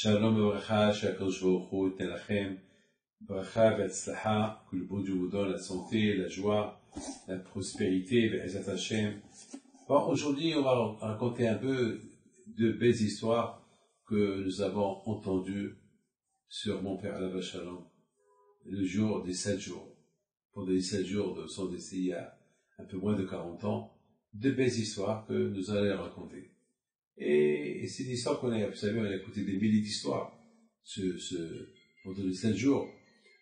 Shalom Obracha, Shakadosh Baruch Hu, Tenachem, Bracha Vetzlacha, que le bon Dieu vous donne la santé, la joie, la prospérité, Be'ezat Hashem. Bon, aujourd'hui, on va raconter un peu de belles histoires que nous avons entendues sur mon père Alav Shalom, le jour des 7 jours. Pendant les 7 jours de son décès, il y a un peu moins de 40 ans, de belles histoires que nous allons raconter. Et c'est une histoire qu'on a, vous savez, on a écouté des milliers d'histoires pendant les 7 jours.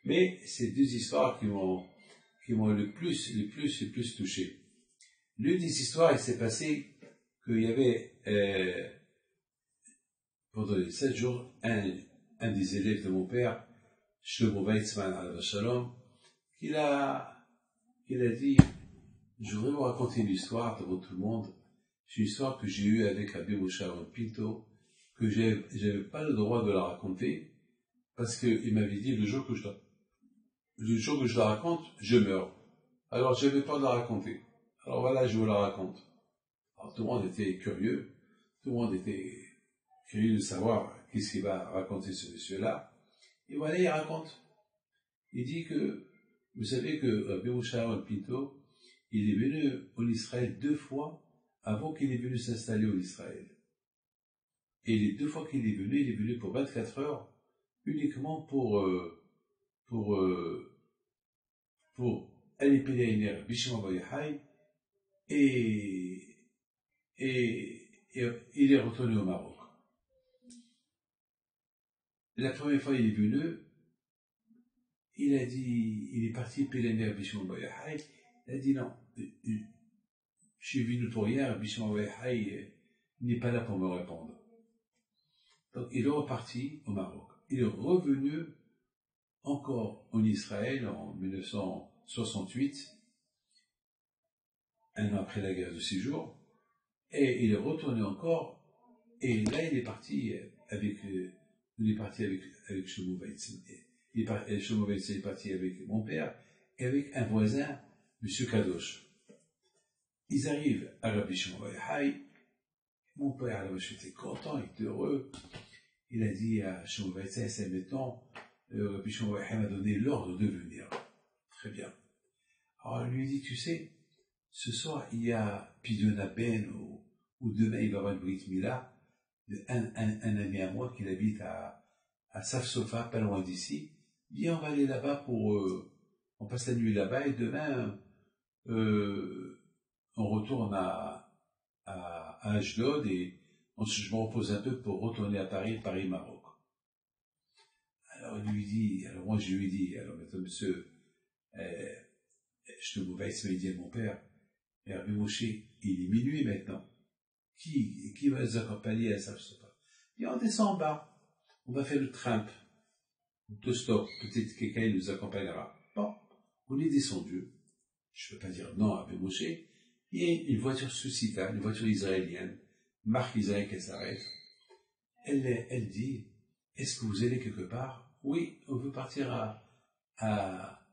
Mais c'est deux histoires qui m'ont le plus touché. L'une des histoires, il s'est passé qu'il y avait, pendant les 7 jours, un des élèves de mon père, Shlomo Weizmann, Alav Shalom, qu'il a dit, je voudrais vous raconter une histoire devant tout le monde. C'est une histoire que j'ai eue avec Rabbi Moshe Pinto, que j'avais pas le droit de la raconter, parce qu'il m'avait dit, le jour que je la raconte, je meurs. Alors j'avais peur de la raconter. Alors voilà, je vous la raconte. Alors tout le monde était curieux, de savoir qu'est-ce qu'il va raconter ce monsieur-là. Et voilà, il raconte. Il dit que, vous savez que Rabbi Moshe Pinto, il est venu en Israël 2 fois avant qu'il est venu s'installer en Israël. Et les 2 fois qu'il est venu pour 24 heures, uniquement pour aller pèleriner Bishma Bayahai, et il est retourné au Maroc. La première fois il est venu, il a dit, il est parti pèleriner Bishma Bayahai, il a dit non, je suis venu pour rien, Bishma Bayahai n'est pas là pour me répondre. Donc il est reparti au Maroc. Il est revenu encore en Israël en 1968, un an après la guerre de 6 jours, et il est retourné encore, et là il est parti avec Shlomo Weizmann. Shlomo Weizmann est parti avec mon père et avec un voisin, M. Kadosh. Ils arrivent à Rabbi Shimon Bayahai. Mon père était content, il était heureux. Il a dit à Shlomo Weizmann, c'est maintenant, Rabbi Shimon Bayahai m'a donné l'ordre de venir. Très bien. Alors il lui dit, tu sais, ce soir il y a Pidona Ben, ou demain il va y avoir une Brit Mila, un ami à moi qui habite à Safsofa, pas loin d'ici. Viens, on va aller là-bas on passe la nuit là-bas et demain, on retourne à Ashdod et je me repose un peu pour retourner à Paris-Maroc. Alors moi je lui dis, alors monsieur, je te mauvaise, il dit à mon père, Rabbi Moshe, il est minuit maintenant. Qui va nous accompagner à Safsofa? Et on descend en bas. On va faire le tramp. Stop. Peut-être quelqu'un nous accompagnera. Bon. On est descendu. Je ne peux pas dire non à Rabbi Moshe. Il y a une voiture Susita, une voiture israélienne, marque israélienne qui s'arrête. Elle dit, est-ce que vous allez quelque part? Oui, on veut partir à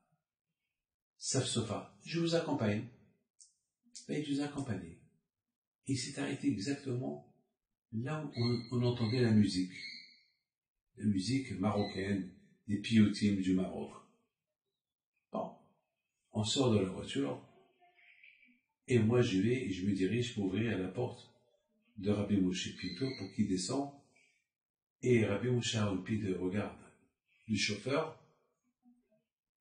Safsofa. Je vous accompagne. Ben, je vous accompagne. Et il s'est arrêté exactement là où on entendait la musique marocaine, des piyoutim du Maroc. Bon, on sort de la voiture, et moi je me dirige pour ouvrir la porte de Rabbi Moshe Pinto pour qu'il descende, et Rabbi Moshe Pinto regarde le chauffeur,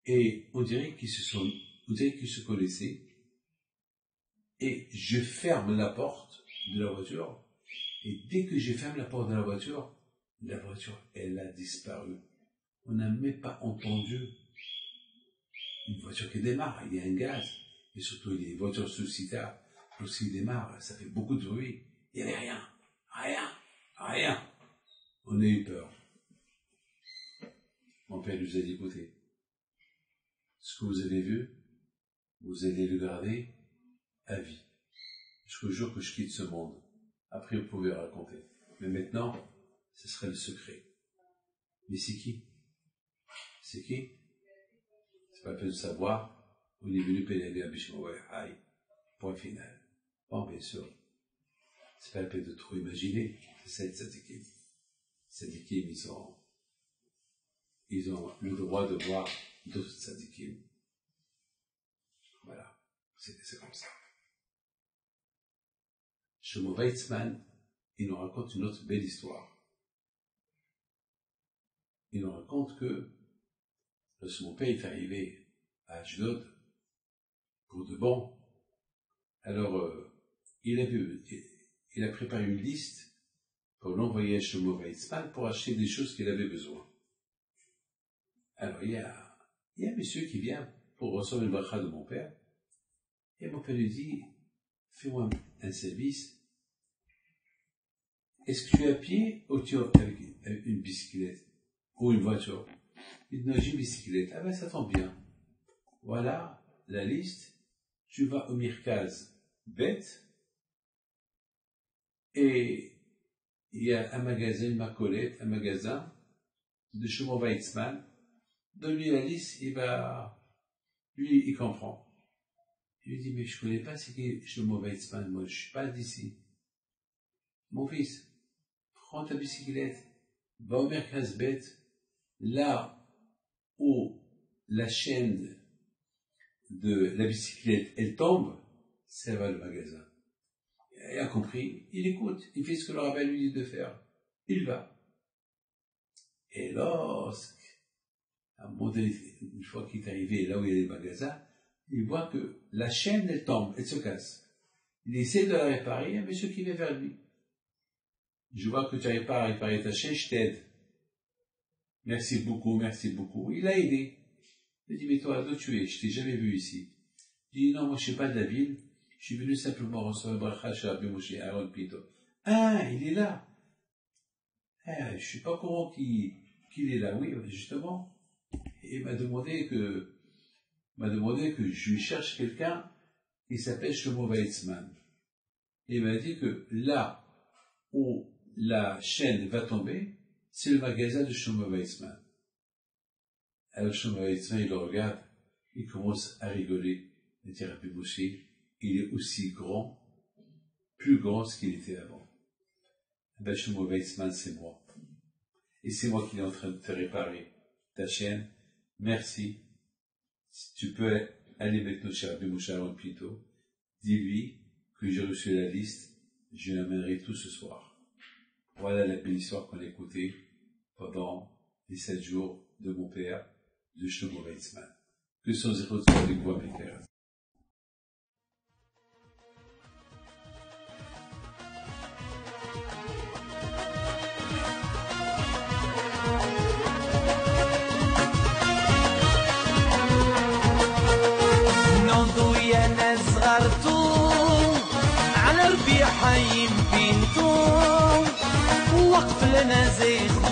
et on dirait qu'ils se connaissaient, et je ferme la porte de la voiture, et dès que je ferme la porte de la voiture, elle a disparu. On n'a même pas entendu une voiture qui démarre. Il y a un gaz. Et surtout, il y a une voiture Susita. Lorsqu'il démarre, ça fait beaucoup de bruit. Il n'y avait rien. On a eu peur. Mon père nous a dit, écoutez, ce que vous avez vu, vous allez le garder à vie. Jusqu'au jour que je quitte ce monde. Après, vous pouvez raconter. Mais maintenant, ce serait le secret. Mais c'est qui? C'est pas la peine de savoir. On est venu pédaler à Bishma Bayahai. Point final. Bon, bien sûr. C'est pas la peine de trop imaginer. C'est ça, cette équipe. tzadikim, ils ont le droit de voir d'autres tzadikim. Voilà, c'est comme ça. Shlomo Weizmann, il nous raconte une autre belle histoire. Il nous raconte que lorsque mon père est arrivé à Ashdod, pour de bon, alors il a préparé une liste pour l'envoyer à Shlomo Weizmann pour acheter des choses qu'il avait besoin. Alors il y a un monsieur qui vient pour recevoir le bracha de mon père, et mon père lui dit, fais-moi un service, est-ce que tu es à pied ou tu es avec une bicyclette ou une voiture? Il dit, non, j'ai une bicyclette. Ah ben ça tombe bien. Voilà la liste. Tu vas au Mirkaz bête et il y a un magasin, une macolette, un magasin de Shlomo Weizmann. Donne-lui la liste, lui, il comprend. Je lui dis, mais je ne connais pas ce qu'est Shlomo Weizmann, moi, je ne suis pas d'ici. Mon fils, prends ta bicyclette, va au Merkaz Bet, là où la chaîne de la bicyclette, elle tombe, ça va le magasin. Il a compris, il écoute, il fait ce que le rabbin lui dit de faire. Il va. Et une fois qu'il est arrivé là où il y a les magasins, il voit que la chaîne, elle tombe, elle se casse. Il essaie de la réparer, il y a un monsieur qui vient vers lui. Je vois que tu n'arrives pas à réparer ta chaîne, je t'aide. Merci beaucoup, merci beaucoup. Il l'a aidé. Il dit, mais toi, d'où tu es? Je t'ai jamais vu ici. Il dit, non, moi, je ne suis pas de la ville. Je suis venu simplement recevoir le bracha chez Rabbi Moshe Aaron Pinto. Ah, il est là. Ah, je ne suis pas au courant qu'il est là. Oui, justement. Et il m'a demandé que je lui cherche quelqu'un qui s'appelle Shlomo Weizmann. Et il m'a dit que là où la chaîne va tomber, c'est le magasin de Shlomo Weizmann. Alors Shlomo Weizmann, il le regarde, il commence à rigoler. Il dit, Rabbi Moshe, il est aussi grand, plus grand que ce qu'il était avant. Ben, Shlomo Weizmann, c'est moi. Et c'est moi qui est en train de te réparer ta chaîne. Merci. Si tu peux aller maintenant chez Rabbi Moshe Aaron Pinto, dis-lui que j'ai reçu la liste, je l'amènerai tout ce soir. Voilà la belle histoire qu'on a écoutée pendant les 7 jours de mon père, de Shlomo Weizmann. Que sont les autres avec moi, mes frères? على ربيع حي بينتو وقف لنا زي